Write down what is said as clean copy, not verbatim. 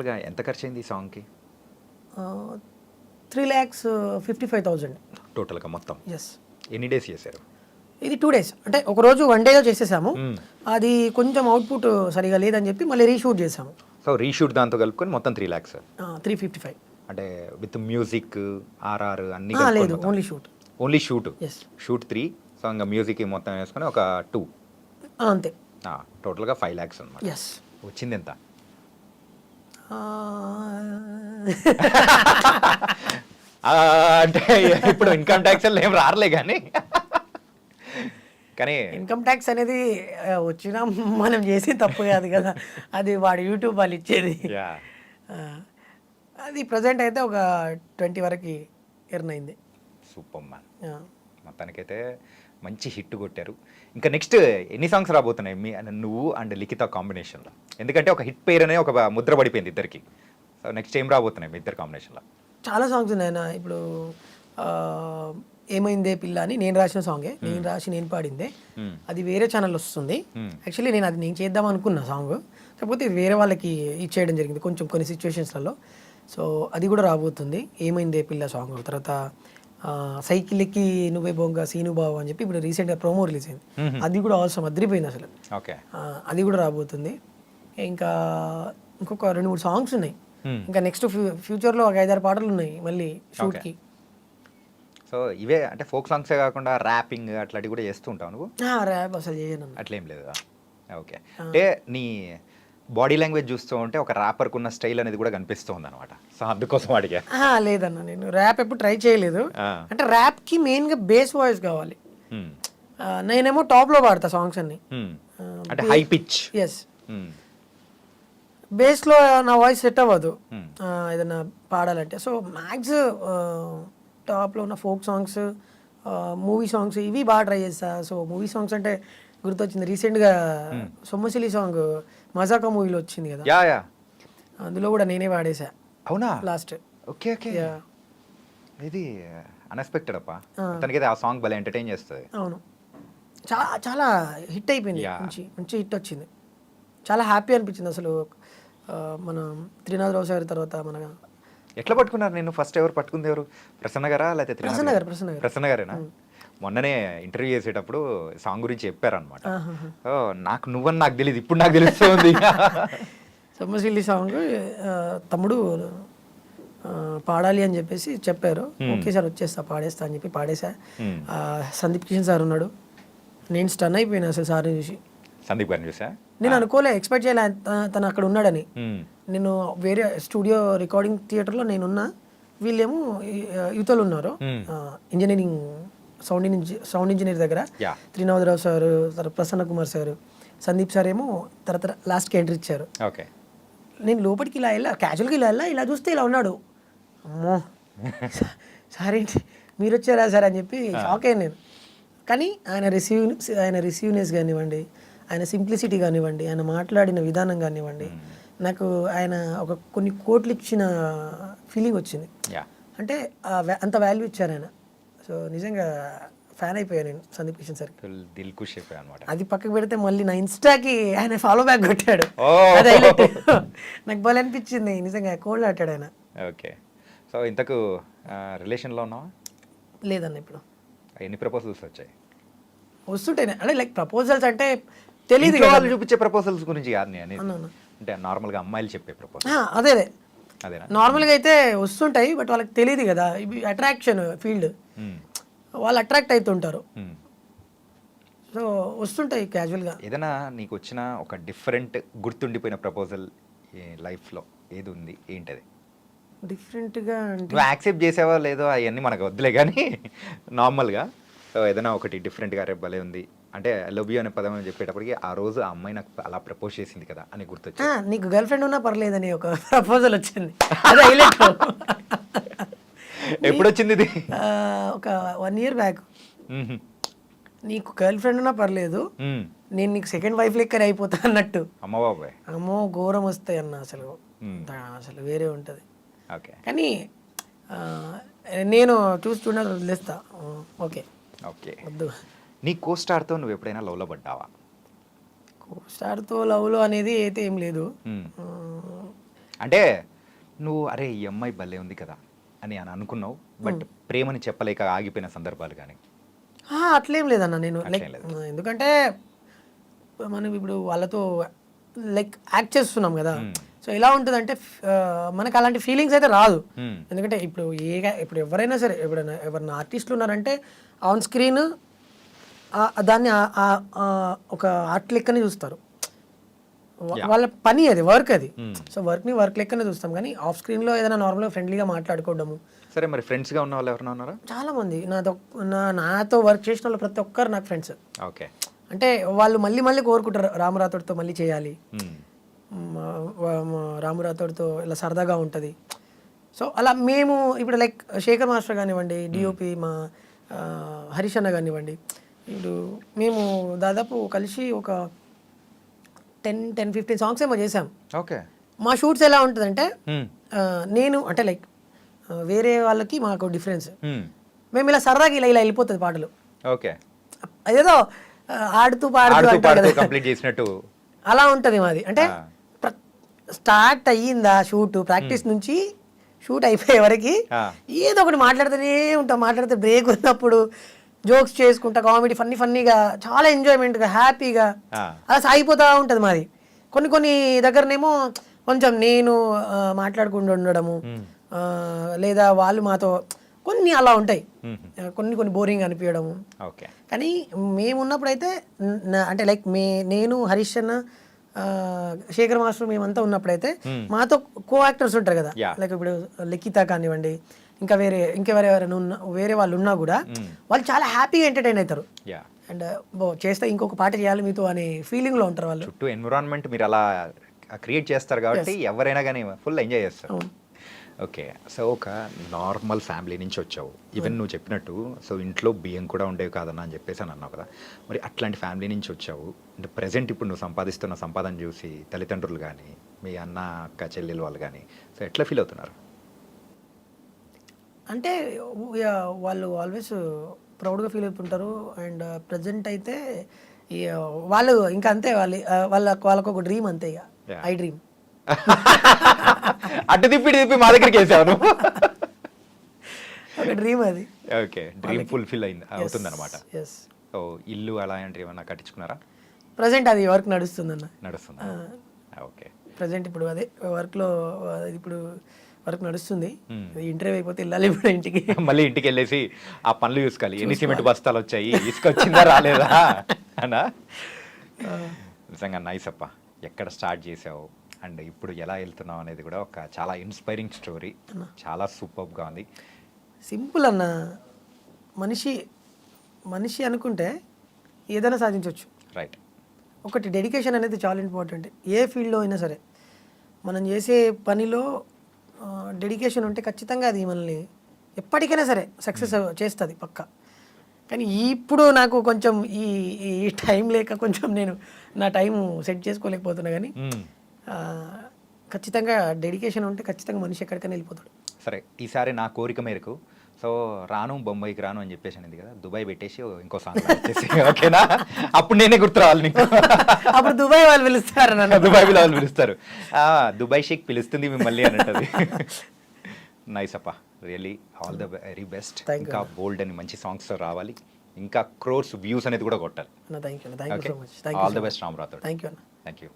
టోటల్‌గా ఎంత ఖర్చయింది ఈ సాంగ్‌కి? 3,55,000. టోటల్‌గా మొత్తం. యెస్. ఎన్ని డేస్ చేశారు? ఇది 2 డేస్. అంటే ఒకరోజు 1 డేలో చేసేసాము. హ్మ్. అది కొంచెం అవుట్‌పుట్ సరిగా లేదని చెప్పి మళ్ళీ రీషూట్ చేసాము. సో, రీషూట్ దాంతో కలుపుకొని మొత్తం 3,00,000 355. అంటే విత్ మ్యూజిక్, ఆర్ఆర్ అన్నీ లేదు, కలుపుకొని మొత్తం. Only shoot. Only shoot. Yes. Shoot 3. So, ఇంగ మ్యూజిక్ మొత్తం వేసుకొని ఒక 2. అంతే. టోటల్‌గా 5,00,000 అన్నమాట. యెస్. వచ్చిందెంత? అంటే ఇప్పుడు ఇన్‌కమ్ టాక్స్‌లు ఏం రారులే గానీ. కానీ ఇన్‌కమ్ ట్యాక్స్ అనేది వచ్చినా మనం చేసేది తప్పు కాదు కదా! అది వాడు యూట్యూబ్ వాళ్ళు ఇచ్చేది. యాహ్! ఆ, అది ప్రెజెంట్ అయితే ఒక 20 వరకు ఎర్న్ అయింది. Super man. ఆ. మొత్తానికైతే మంచి హిట్ కొట్టారు. ఇంకా నెక్స్ట్ ఎన్ని సాంగ్స్ రాబోతున్నాయి నువ్వు అండ్ లిఖిత కాంబినేషన్‌లో? ఎందుకంటే ఒక హిట్ పేరు అనే ఒక ముద్ర పడిపోయింది ఇద్దరికి. సో, నెక్స్ట్ ఏం రాబోతున్నాయి మీ ఇద్దరి కాంబినేషన్‌లో? చాలా సాంగ్స్ ఉన్నాయి అన్న. ఇప్పుడు ఆ, ఏమైందే పిల్ల అని నేను రాసిన సాంగే, నేను రాసి నేను పాడిందే. Hmm. అది వేరే ఛానల్ వస్తుంది. Hmm. యాక్చువల్లీ నేను చేద్దాం అనుకున్న సాంగ్, కాకపోతే ఇది వేరే వాళ్ళకి ఇచ్చేయడం జరిగింది కొంచెం కొన్ని సిచ్యువేషన్స్లలో. సో అది కూడా రాబోతుంది, ఏమైందే పిల్ల సాంగ్. తర్వాత సైకిల్ ఎక్కి నువ్వే బొంగ సీను బావు అని చెప్పి ఇప్పుడు రీసెంట్గా ప్రోమో రిలీజ్ అయింది. అది కూడా అవసరం అదిరిపోయింది అసలు. ఓకే. అది కూడా రాబోతుంది. ఇంకా ఇంకొక 2-3 సాంగ్స్ ఉన్నాయి. ఇంకా నెక్స్ట్ ఫ్యూచర్లో ఒక 5-6 పాటలు ఉన్నాయి మళ్ళీ షూట్కి. సో, ఇవే అంటే ఫోక్ సాంగ్సే కాకుండా ర్యాపింగ్ అట్లాంటివి కూడా చేస్తూ ఉంటావు నువ్వు? ర్యాప్ అసలు చేయను. అట్లేం లేదు. ఓకే. అంటే నీ బాడీ లాంగ్వేజ్ చూస్తూ ఉంటే ఒక ర్యాపర్‌కి ఉన్న స్టైల్ అనేది కూడా కనిపిస్తూ ఉందన్నమాట. సో, అందుకోసం అడిగా. లేదన్న, నేను ర్యాప్ ఎప్పుడు ట్రై చేయలేదు. ఆ. అంటే ర్యాప్కి మెయిన్గా బేస్ వాయిస్ కావాలి. హ్మ్. నేనేమో టాప్లో పాడతా సాంగ్స్ అన్ని. హ్మ్. అంటే హై పిచ్. ఎస్. బేస్లో నా వాయిస్ సెట్ అవ్వదు ఏదైనా పాడాలంటే. సో మ్యాక్స్ టాప్లో ఉన్న ఫోక్ సాంగ్స్, మూవీ సాంగ్స్ ఇవి బాగా ట్రై చేస్తా. సో మూవీ సాంగ్స్ అంటే గుర్తొచ్చింది, రీసెంట్గా సొమ్మసిలి సాంగ్ మజాకా మూవీలో వచ్చింది కదా, యా యా. అందులో కూడా నేనే పాడేసా అవునా? లాస్ట్. Okay okay. ఇది అన్ఎక్స్పెక్టెడ్ అప్ప. తనకైతే ఆ సాంగ్ భలే ఎంటర్టైన్ చేస్తుంది. అవును, చాలా చాలా హిట్ అయిపోయింది. మంచి మంచి హిట్ వచ్చింది. చాలా హ్యాపీ అనిపించింది అసలు. మన త్రినాథరావు సార్ తర్వాత మన ఎట్లా పట్టుకున్నారు నేను? ఫస్ట్ ఎవరు పట్టుకుంది? ఎవరు? ప్రసన్న గారా లేకపోతే ప్రసన్న గారేనా? మొన్ననే ఇంటర్వ్యూ చేసేటప్పుడు సాంగ్ గురించి చెప్పారనమాట. నాకు నువ్వని నాకు తెలియదు, ఇప్పుడు నాకు తెలుస్తుంది. సొమ్మసిల్లి సాంగ్ తమ్ముడు పాడాలి అని చెప్పేసి చెప్పారు. ఓకే సార్ వచ్చేస్తా పాడేస్తా అని చెప్పి పాడేసా. సందీప్ కిషన్ సార్ ఉన్నాడు, నేను స్టన్ అయిపోయినా అసలు సార్ని చూసి. సందీప్ గారిని చూసా? నేను అనుకోలే, ఎక్స్పెక్ట్ చేయలే తను అక్కడ ఉన్నాడని. నేను వేరే స్టూడియో రికార్డింగ్ థియేటర్లో నేనున్నా, వీళ్ళేమో యువతలు ఉన్నారు ఇంజనీరింగ్ సౌండ్ ఇంజనీర్ దగ్గర. త్రినాథరావు సార్, తర్వాత ప్రసన్న కుమార్ సార్, సందీప్ సార్ ఏమో తర్వాత లాస్ట్కి ఎంట్రీ ఇచ్చారు. ఓకే. నేను లోపలికి ఇలా వెళ్ళా, క్యాజువల్గా ఇలా చూస్తే ఇలా ఉన్నాడు. అమ్మో సార్ ఏంటి మీరు వచ్చారా సార్ అని చెప్పి షాక్ అయ్యాను నేను. కానీ ఆయన రిసీవ్నెస్ కానివ్వండి, ఆయన సింప్లిసిటీ కానివ్వండి, ఆయన మాట్లాడిన విధానం కానివ్వండి, నాకు ఆయన ఒక కొన్ని కోట్లు ఇచ్చిన ఫీలింగ్ వచ్చింది. అంటే అంత వాల్యూ ఇచ్చారు ఆయన. సో నిజంగా ఫ్యాన్ అయిపోయాను నేను సందీప్ కిషన్ సార్. అది పక్కకు పెడితే మళ్ళీ నా ఇన్స్టాకి ఆయన ఫాలో బ్యాక్ కొట్టాడు, అది హైలైట్. నాకు భలే అనిపించింది నిజంగా, కోల్డ్ ఆటాడు ఆయన. ఓకే. సో ఇంతకు రిలేషన్లో ఉన్నావా? లేదన్న. ఇప్పుడు ఎన్ని ప్రపోజల్స్ వచ్చాయి? వస్తుంటాయి అంటే లైక్ ప్రపోజల్స్ అంటే తెలియదు, వాళ్ళు చూపించే ప్రపోజల్స్ గురించి కాదు నేను, అంటే నార్మల్గా అమ్మాయిలు చెప్పే ప్రపోజల్. అదే నార్మల్గా అయితే వస్తుంటాయి, బట్ వాళ్ళకి తెలియదు కదా, ఇవి అట్రాక్షన్ ఫీల్డ్, వాళ్ళు అట్రాక్ట్ అవుతుంటారు. సో వస్తుంటాయి క్యాజువల్గా. ఏదైనా నీకు వచ్చిన ఒక డిఫరెంట్ గుర్తుండిపోయిన ప్రపోజల్ లైఫ్లో ఏది ఉంది? ఏంటది? డిఫరెంట్గా అంటే నువ్వు యాక్సెప్ట్ చేసావా లేదో అవన్నీ మనకు వద్దులే కానీ నార్మల్గా ఏదైనా ఒకటి డిఫరెంట్గా రేపు భలే ఉంది అంటే లవ్ యూ అనే పదం అని చెప్పేటప్పటికి ఆ రోజు ఆ అమ్మాయి నాకు అలా ప్రపోజ్ చేసింది కదా అని గుర్తొచ్చింది. నీకు గర్ల్ ఫ్రెండ్ ఉన్నా పర్లేదని ఒక ప్రపోజల్ వచ్చింది, అది హైలైట్. ఎప్పుడు వచ్చింది ఇది? ఒక 1 year బ్యాక్. నీకు గర్ల్ ఫ్రెండ్ ఉన్నా పర్లేదు, నేను నీకు సెకండ్ వైఫ్ లెక్కనే అయిపోతా అన్నట్టు. అమ్మ బాబాయ్, అమ్మో ఘోరం వస్తాయి అన్న అసలు, అసలు వేరే ఉంటుంది. ఓకే. కానీ నేను చూస్తున్నా వదిలేస్తా. Okay okay. వద్దు. నీ కోస్టార్తో నువ్వు ఎప్పుడైనా లవ్లో పడ్డావా? కోస్టార్తో లవ్లో అనేది అయితే ఏం లేదు. అంటే నువ్వు అరే ఈ అమ్మాయి భలే ఉంది కదా అని అనుకున్నావు, బట్ ప్రేమని చెప్పలేక ఆగిపోయిన సందర్భాలు కానీ? అట్లేం లేదన్న, నేను లైక్ అట్లేం లేదు. ఎందుకంటే మనం ఇప్పుడు వాళ్ళతో లైక్ యాక్ట్ చేస్తున్నాం కదా, సో ఎలా ఉంటుందంటే మనకు అలాంటి ఫీలింగ్స్ అయితే రాదు. ఎందుకంటే ఇప్పుడు ఎవరైనా సరే, ఎవరైనా ఆర్టిస్టులు ఉన్నారంటే ఆన్ స్క్రీన్ దాన్ని ఒక ఆర్ట్ లెక్కనే చూస్తారు. వాళ్ళ పని అది, వర్క్ అది. సో వర్క్ని వర్క్ లెక్కనే చూస్తాం, కానీ ఆఫ్ స్క్రీన్లో ఏదైనా నార్మల్గా ఫ్రెండ్లీగా మాట్లాడుకోవడము. సరే, మరి ఫ్రెండ్స్గా ఉన్న వాళ్ళు ఎవరైనా ఉన్నారా? చాలా మంది నాతో వర్క్ చేసిన వాళ్ళు ప్రతి ఒక్కరు నాకు ఫ్రెండ్స్. ఓకే. అంటే వాళ్ళు మళ్ళీ కోరుకుంటారు రాము రాథోడ్తో మళ్ళీ చేయాలి, రాము రాథోడ్తో ఇలా సరదాగా ఉంటుంది. సో అలా మేము ఇప్పుడు లైక్ శేఖర్ మాస్టర్ కానివ్వండి, డిఓపి మా హరీష్ అన్న కానివ్వండి, ఇప్పుడు మేము దాదాపు కలిసి ఒక 10-15 సాంగ్స్ ఏమో చేసాం. ఓకే. మా షూట్స్ ఎలా ఉంటుందంటే నేను అంటే లైక్ వేరే వాళ్ళకి మాకు డిఫరెన్స్, మేము ఇలా సరదాగా ఇలా వెళ్ళిపోతుంది పాటలు. ఓకే. అదేదో ఆడుతూ పాడుతూ కంప్లీట్ చేసినట్టు అలా ఉంటుంది మాది. అంటే స్టార్ట్ అయ్యిందా షూట్, ప్రాక్టీస్ నుంచి షూట్ అయిపోయే వరకు ఏదో ఒకటి మాట్లాడుతూనే ఉంటాం. మాట్లాడితే బ్రేక్ ఉన్నప్పుడు జోక్స్ చేసుకుంటా, కామెడీ ఫన్నీగా, చాలా ఎంజాయ్మెంట్గా, హ్యాపీగా అలా సాగిపోతూ ఉంటుంది మాది. కొన్ని దగ్గరనేమో కొంచెం నేను మాట్లాడకుండా ఉండడము, లేదా వాళ్ళు మాతో కొన్ని అలా ఉంటాయి, కొన్ని బోరింగ్ అనిపించడము. కానీ మేమున్నప్పుడైతే అంటే లైక్ నేను హరీష్ అన్న, శేఖర్ మాస్టర్ మేమంతా ఉన్నప్పుడైతే మాతో కో యాక్టర్స్ ఉంటారు కదా, లైక్ ఇప్పుడు లిఖిత కానివ్వండి, ఇంకా వేరే వాళ్ళు ఉన్నా కూడా వాళ్ళు చాలా హ్యాపీగా ఎంటర్టైన్ అవుతారు. అండ్ చేస్తే ఇంకొక పాట చేయాలి మీతో అనే ఫీలింగ్ లో ఉంటారు వాళ్ళు. చుట్టూ ఎన్విరాన్మెంట్ మీరు అలా క్రియేట్ చేస్తారు కాబట్టి ఎవరైనా కానీ ఫుల్ ఎంజాయ్ చేస్తారు. ఓకే. సో ఒక నార్మల్ ఫ్యామిలీ నుంచి వచ్చావు, ఈవెన్ నువ్వు చెప్పినట్టు సో ఇంట్లో బియ్యం కూడా ఉండేవి కాదన్నా అని చెప్పేసి అని అన్నావు కదా, మరి అట్లాంటి ఫ్యామిలీ నుంచి వచ్చావు అంటే ప్రజెంట్ ఇప్పుడు నువ్వు సంపాదిస్తున్న సంపాదన చూసి తల్లిదండ్రులు కానీ, మీ అన్న అక్క చెల్లెలు వాళ్ళు కానీ సో ఎట్లా ఫీల్ అవుతున్నారు? అంటే వాళ్ళు ఆల్వేస్ ప్రౌడ్గా ఫీల్ అవుతుంటారు. అండ్ ప్రజెంట్ అయితే వాళ్ళు ఇంకా అంతే, వాళ్ళకు ఒక డ్రీమ్ అంతే, ఇక ఐ డ్రీమ్. అటు తిప్పి మా దగ్గరికి వేసాను. ఒక డ్రీమ్ అది. ఓకే. డ్రీమ్ ఫుల్ఫిల్ అవుతుంది అనమాట. సో ఇల్లు అలాంటివి ఏమన్నా కట్టించుకున్నారా? ప్రజెంట్ అది వర్క్ నడుస్తుందన్న. నడుస్తుందా? ఓకే. ప్రజెంట్ ఇప్పుడు అదే వర్క్లో ఇప్పుడు వర్క్ నడుస్తుంది. ఇంటర్వ్యూ అయిపోతే వెళ్ళాలి ఇప్పుడు ఇంటికి. మళ్ళీ ఇంటికి వెళ్ళేసి ఆ పనులు చూసుకోవాలి, ఎన్ని సిమెంట్ బస్తాలు వచ్చాయి, ఇసుక వచ్చిందా రాలేదా అనా. నిజంగా నైస్ అప్ప. ఎక్కడ స్టార్ట్ చేసావు అండ్ ఇప్పుడు ఎలా వెళ్తున్నావు అనేది కూడా ఒక చాలా ఇన్స్పైరింగ్ స్టోరీ, చాలా సూపర్గా ఉంది. సింపుల్ అన్న, మనిషి అనుకుంటే ఏదైనా సాధించవచ్చు. రైట్. ఒకటి డెడికేషన్ అనేది చాలా ఇంపార్టెంట్. ఏ ఫీల్డ్లో అయినా సరే మనం చేసే పనిలో డెడికేషన్ ఉంటే ఖచ్చితంగా అది మనల్ని ఎప్పటికైనా సరే సక్సెస్ చేస్తుంది పక్కా. కానీ ఇప్పుడు నాకు కొంచెం ఈ టైం లేక కొంచెం నేను నా టైం సెట్ చేసుకోలేకపోతున్నా, కానీ ఖచ్చితంగా డెడికేషన్ ఉంటే ఖచ్చితంగా మనిషి ఎక్కడికైనా వెళ్ళిపోతాడు. సరే, ఈసారి నా కోరిక మేరకు సో రాను, బొంబాయికి రాను అని చెప్పేసి అనేది కదా, దుబాయ్ పెట్టేసి ఇంకో సాంగ్ పెట్టేసి ఓకేనా, అప్పుడు నేనే గుర్తు రావాలి నీకు. అప్పుడు దుబాయ్ వాళ్ళు పిలుస్తారు నన్ను. దుబాయ్ వాళ్ళు పిలుస్తారు, దుబాయ్ షేక్ పిలుస్తుంది మిమ్మల్ని అన్నది. నైస్ అప్ప, really all the very best. ఇంకా బోల్డ్ అని మంచి సాంగ్స్ రావాలి, ఇంకా క్రోర్స్ వ్యూస్ అనేది కూడా కొట్టాలి. Thank you. All the best Ram Rathod. Thank you.